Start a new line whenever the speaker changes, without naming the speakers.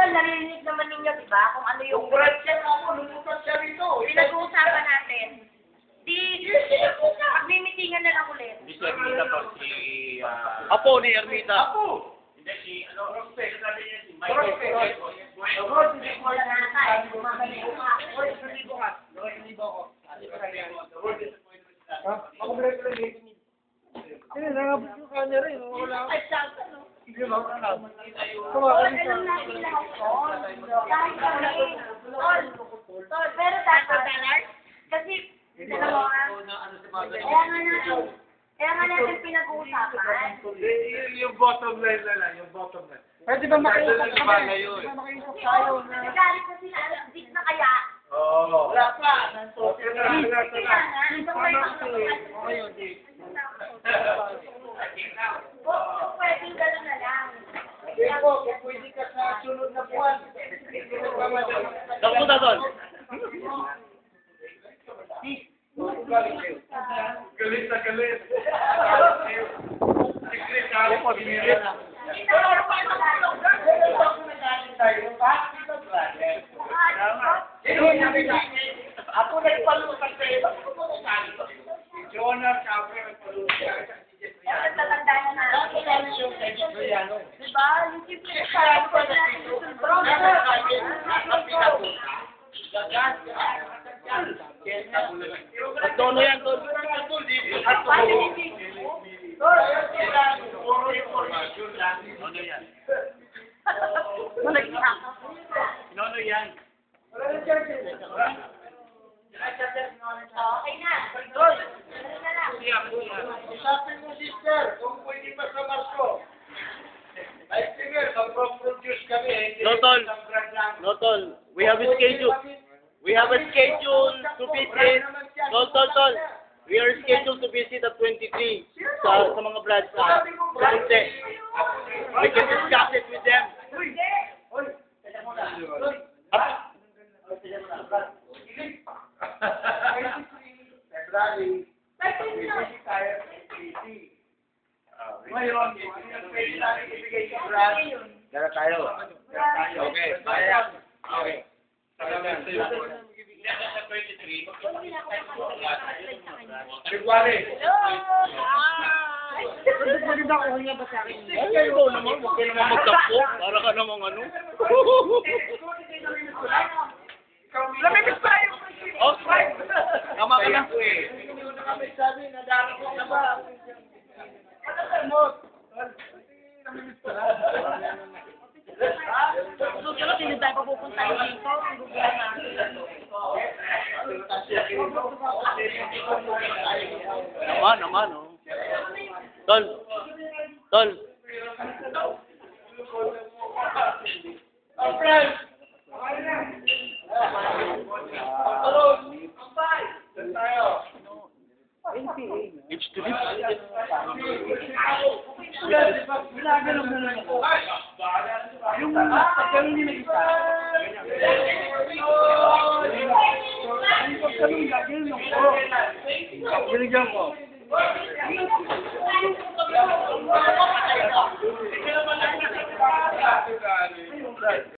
naman, narinig naman ninyo, di ba? Kung ano yung...
Yung brad siya ako, lumutas siya rito.
Pinag-uusapan natin. Magmimitingan na lang ulit.
Hindi si Ermita po, si... Apo ni Ermita.
Ako!
Hindi si, ano,
Prospect.
sabi niya si
Prospect.
Michael.
Ako break lang eh. Hindi, nakabot yung kanya rin. Wala ako.
Ay, sakto, no?
Sige ba?
Alam natin lahat yun. Kahit kami. Tol, pero dapat, kasi, dalawa, kaya nga natin pinag-uusapan.
Yung bottom line na lang, yung bottom line. Pwede ba makiusap kami? Pwede ba makiusap tayo?
Nagalit na sila, alas-10 na kaya.
Oo. Wala pa. Okay na, wala
Kaya
na.
nga, nandun kayo makakapag-
Okay yun, Jake.
Kung pwedeng gano'n na lang.
Jake po, kung pwede ka sa sunod na buwan.
Dok, Dok.
Galit na galit. Sekretary pa, binilit. Ako nagpalutan sa iyo. Jonah, sabi nagpalutan.
Tatanda na natin. Diba? Yung simple na sarap ko na natin
Tono yan, Tol. Tono yan. Nono yan.
Okay na.
Usapin mo, sister, kung pwede pa sa Marso. Ay, sige, mag-produce kami.
No, Tol. No, Tol. We have a schedule. We have a schedule to visit. Tol. We are scheduled to visit at 23 sa mga branch sa Ponte. We can discuss it with them.
February. Ngayon, pwede natin ibigay sa branch.
Dala tayo. Okay. Okay.
February.
Ay, ikaw naman. Huwag ka naman magtampo. Para ka namang ano.
Lamig tayo.
Oh, tama ka na.
Hindi ko na kami sabi na darating na ba? Ano mo?
Susunod, hindi tayo papupuntahin dito. Ang gugulo namin.
Naman, oh. Tol.
Oh, friends! Hello! Saan tayo?
Lips to lips.
Ginagalang mo na ako. Yung pagkaroon niya mag-isa. Yung pagkaroon gagawin ako. Binigyan ko.